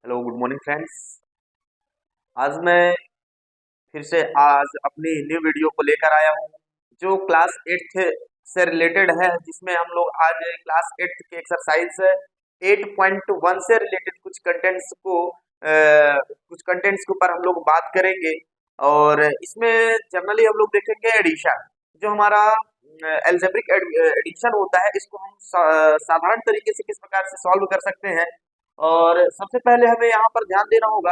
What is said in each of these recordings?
Hello good morning friends. आज मैं फिर से आज अपनी न्यू वीडियो को लेकर आया हूँ जो क्लास 8th से रिलेटेड है, जिसमें हम लोग आज क्लास 8th के एक्सरसाइज 8.1 से रिलेटेड कुछ कंटेंट्स के ऊपर हम लोग बात करेंगे। और इसमें जनरली हम लोग देखेंगे एडिशन, जो हमारा एल्जेब्रिक एडिशन होता है, इसको हम साधारण तरीके से किस प्रकार से सॉल्व कर सकते हैं। और सबसे पहले हमें यहाँ पर ध्यान देना होगा,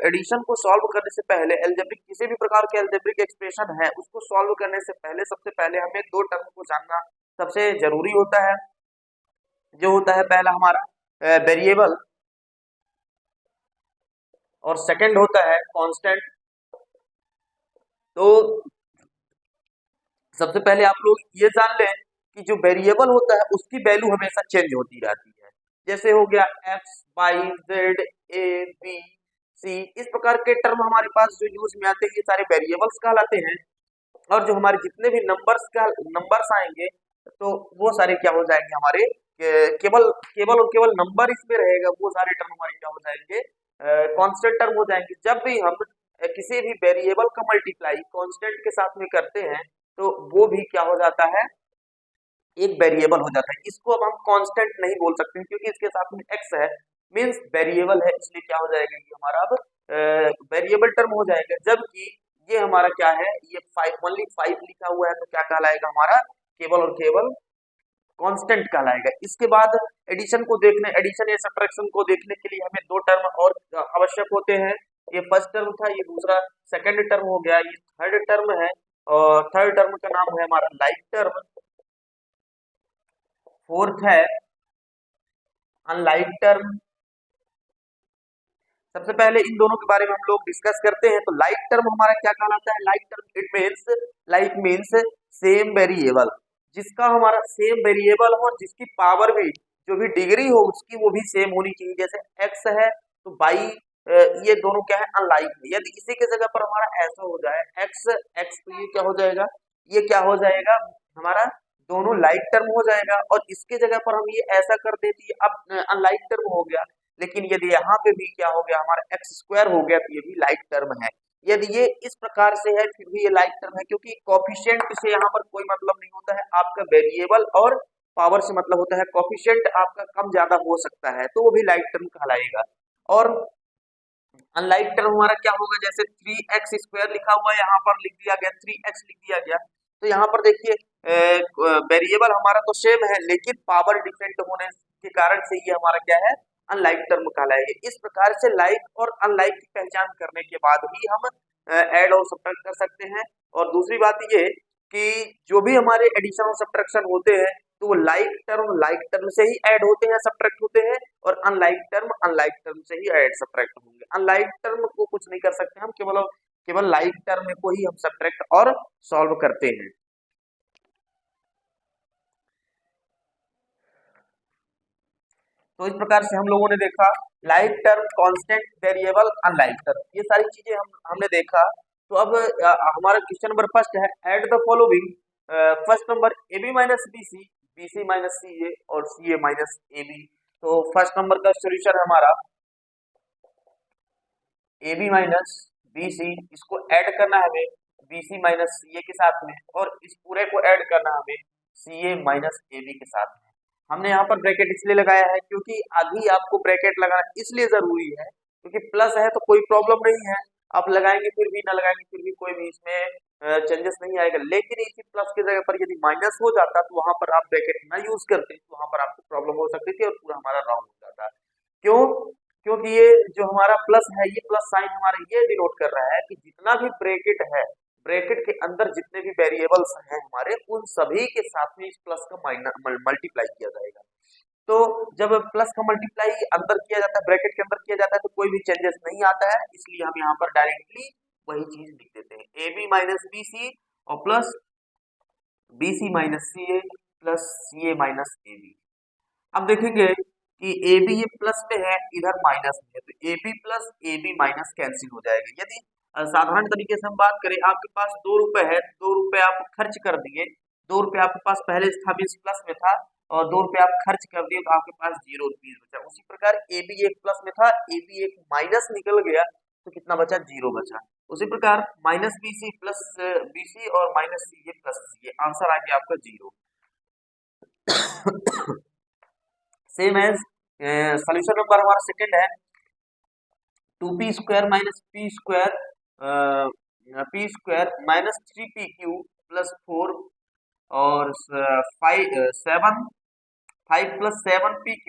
एडिशन को सॉल्व करने से पहले, एल्जेब्रिक किसी भी प्रकार के एल्जेब्रिक एक्सप्रेशन है उसको सॉल्व करने से पहले सबसे पहले हमें दो टर्म को जानना सबसे जरूरी होता है। जो होता है पहला हमारा वेरिएबल और सेकंड होता है कांस्टेंट। तो सबसे पहले आप लोग ये जान लें कि जो वेरिएबल होता है उसकी वैल्यू हमेशा चेंज होती रहती है। जैसे हो गया एक्स, वाई, जेड, ए, बी, सी, इस प्रकार के टर्म हमारे पास जो यूज में आते हैं ये सारे वेरिएबल्स कहलाते हैं। और जो हमारे जितने भी नंबर्स आएंगे तो वो सारे क्या हो जाएंगे, हमारे केवल केवल और केवल नंबर इसमें रहेगा, वो सारे टर्म हमारे क्या हो जाएंगे, कांस्टेंट टर्म हो जाएंगे। जब भी हम किसी भी वेरिएबल का मल्टीप्लाई कांस्टेंट के साथ में करते हैं तो वो भी क्या हो जाता है, एक वेरिएबल हो जाता है। इसको अब हम कांस्टेंट नहीं बोल सकते क्योंकि इसके साथ में एक्स है, मींस वेरिएबल है, इसलिए क्या हो जाएगा, ये हमारा अब वेरिएबल टर्म हो जाएगा। जबकि ये हमारा क्या है, ये ओनली 5 लिखा हुआ है तो क्या कहलाएगा, हमारा केवल और केवल कांस्टेंट कहलाएगा। इसके बाद एडिशन या सब्ट्रैक्शन को देखने के लिए हमें दो टर्म और आवश्यक होते हैं। ये फर्स्ट टर्म था, ये दूसरा सेकंड टर्म हो गया, ये थर्ड टर्म है। और थर्ड टर्म का नाम है हमारा लाइक टर्म, फोर्थ है अनलाइक टर्म। सबसे पहले इन दोनों के बारे में हम लोग डिस्कस करते हैं। तो लाइक टर्म हमारा क्या कहलाता है, like term it means, like means same variable, जिसका हमारा सेम वेरिएबल हो, जिसकी पावर भी, जो भी डिग्री हो उसकी, वो भी सेम होनी चाहिए। जैसे एक्स है तो बाई, ये दोनों क्या है, अनलाइक है। यदि इसी के जगह पर हमारा ऐसा हो जाए एक्स एक्स, तो ये क्या हो जाएगा, ये क्या हो जाएगा, हमारा दोनों लाइक टर्म हो जाएगा। और इसके जगह पर हम ये ऐसा कर देती, अब अनलाइक टर्म हो गया। लेकिन यदि यहाँ पे भी क्या हो गया, हमारा एक्स स्क्वायर हो गया, तो ये भी लाइक टर्म है। यदि ये इस प्रकार से है फिर भी ये लाइक टर्म है, क्योंकि कोफिशिएंट से यहाँ पर कोई मतलब नहीं होता है। आपका वेरिएबल और पावर से मतलब होता है कोफिशिएंट आपका कम ज्यादा हो सकता है, तो वो भी लाइक टर्म कहलाएगा। और अनलाइक टर्म हमारा क्या होगा, जैसे 3x² लिखा हुआ है, यहाँ पर लिख दिया गया 3x लिख दिया गया। तो यहाँ पर देखिए वेरिएबल हमारा तो सेम है लेकिन पावर डिफरेंट होने के कारण से ये हमारा क्या है, अनलाइक टर्म कहलाएगा। इस प्रकार से लाइक और अनलाइक की पहचान करने के बाद ही हम ऐड और सब्ट्रैक्ट कर सकते हैं। और दूसरी बात ये कि जो भी हमारे एडिशन और सब्ट्रैक्शन होते हैं तो वो लाइक टर्म से ही ऐड होते हैं, सब्ट्रैक्ट होते हैं। और अनलाइक टर्म से ही ऐड सब्ट्रैक्ट होंगे। अनलाइक टर्म को कुछ नहीं कर सकते हम, केवल केवल लाइक टर्म को ही हम सब्ट्रैक्ट और सॉल्व करते हैं। तो इस प्रकार से हम लोगों ने देखा like term, constant, variable, unlike term, ये सारी चीजें हमने देखा। तो अब हमारा क्वेश्चन नंबर फर्स्ट है, add the following. First number a B minus B c, b c minus C a और c a minus a b. तो फर्स्ट नंबर का सोल्यूशन है हमारा a B minus B c, इसको add करना है हमें बी सी माइनस सी ए के साथ में, और इस पूरे को ऐड करना है हमें सी ए माइनस ए बी के साथ में। हमने यहाँ पर ब्रैकेट इसलिए लगाया है क्योंकि आगे आपको ब्रैकेट लगाना इसलिए जरूरी है क्योंकि प्लस है तो कोई प्रॉब्लम नहीं है, आप लगाएंगे फिर भी, ना लगाएंगे फिर भी, कोई भी इसमें चेंजेस नहीं आएगा। लेकिन इसी प्लस की जगह पर यदि माइनस हो जाता तो वहां पर आप ब्रैकेट ना यूज करते तो वहां पर आपको प्रॉब्लम हो सकती थी और पूरा हमारा रॉन्ग हो जाता। क्यों? क्योंकि ये जो हमारा प्लस है, ये प्लस साइन हमारा ये डिनोट कर रहा है कि जितना भी ब्रैकेट है, ब्रैकेट के अंदर जितने भी वेरिएबल्स हैं हमारे, उन सभी के साथ में इस प्लस का मल्टीप्लाई किया जाएगा। तो जब प्लस का मल्टीप्लाई अंदर किया जाता है, ब्रैकेट के अंदर किया जाता है, तो कोई भी चेंजेस नहीं आता है, इसलिए हम यहाँ पर डायरेक्टली वही चीज लिख देते हैं, a B minus B C और plus B c minus C A plus C a minus a b. अब देखेंगे कि ए बी ये प्लस में है, इधर माइनस में है, तो A B plus A B minus cancel हो जाएगा। यदि साधारण तरीके से हम बात करें, आपके पास 2 रुपए है, 2 रुपए आप खर्च कर दिए, 2 रुपए आपके पास पहले से था, 20 प्लस में था, और 2 रुपये आप खर्च कर दिए तो आपके पास 0 रुपीज बचा। उसी प्रकार ए बी एक प्लस में था, ए बी एक माइनस निकल गया तो कितना बचा, 0 बचा। उसी प्रकार minus B C plus B C और minus C A plus C A, answer आ गया आपका 0। सेम एज सोल्यूशन नंबर हमारा सेकंड है 2p² minus p² minus 3pq plus 4 और 5 plus 7pq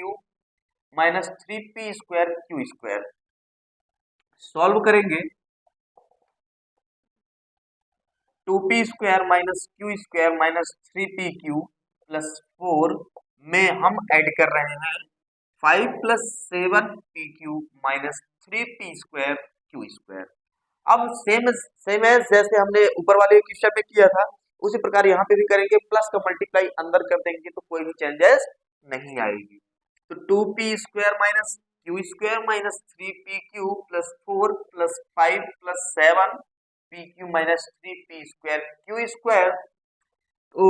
minus 3p² q²। Solve करेंगे 2p² minus q² minus 3pq plus 4 में हम ऐड कर रहे हैं 5 plus 7pq minus 3p² q²। अब सेम एज जैसे हमने ऊपर वाले क्वेश्चन में किया था उसी प्रकार यहाँ पे भी करेंगे, प्लस का मल्टीप्लाई अंदर कर देंगे तो कोई भी चेंजेस नहीं आएगी। तो 2p² minus q² minus 3pq plus 4 plus 5 plus 7pq minus 3p² q²। तो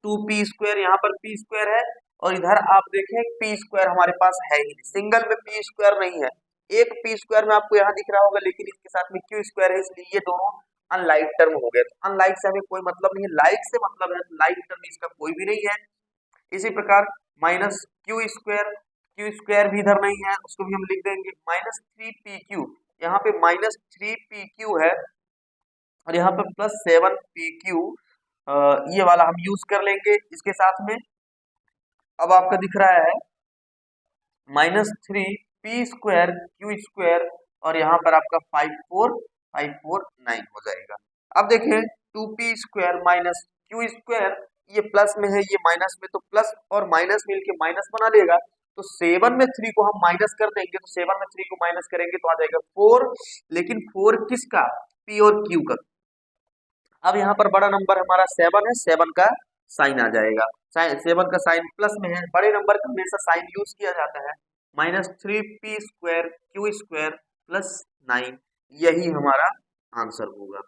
2p² यहाँ पर p² है और इधर आप देखें p² हमारे पास है ही नहीं, सिंगल में p² नहीं है। एक p² में आपको यहाँ दिख रहा होगा लेकिन इसके साथ में q² है, इसलिए ये दोनों अनलाइक टर्म हो गए। तो अनलाइक से हमें कोई मतलब नहीं है, लाइक से मतलब है, लाइक टर्म इसका कोई भी नहीं है। इसी प्रकार माइनस q² भी इधर नहीं है, उसको भी हम लिख देंगे माइनस 3pq, यहाँ पे माइनस 3pq है और यहाँ पर प्लस 7pq, ये वाला हम यूज कर लेंगे इसके साथ में। अब आपका दिख रहा है माइनस 3p² q² और यहाँ पर आपका 549 हो जाएगा। अब देखें 2p² माइनस q², ये प्लस में है ये माइनस में, तो प्लस और माइनस मिलके माइनस बना लेगा। तो 7 में 3 को हम माइनस कर देंगे तो 7 में 3 को माइनस करेंगे तो आ जाएगा 4, लेकिन 4 किसका, p और q का। अब यहाँ पर बड़ा नंबर हमारा 7 है, 7 का साइन आ जाएगा, 7 का साइन प्लस में है, बड़े नंबर का हमेशा साइन यूज किया जाता है। माइनस 3p² q² प्लस 9, यही हमारा आंसर होगा।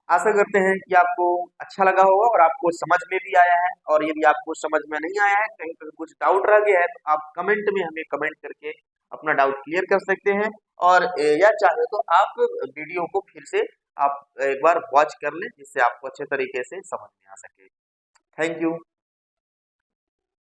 आशा करते हैं कि आपको अच्छा लगा होगा और आपको समझ में भी आया है, और यदि आपको समझ में नहीं आया है, कहीं पर कुछ डाउट रह गया है तो आप कमेंट में हमें कमेंट करके अपना डाउट क्लियर कर सकते हैं। और या चाहे तो आप वीडियो को फिर से आप एक बार वॉच कर लें जिससे आपको अच्छे तरीके से समझ में आ सके। Thank you.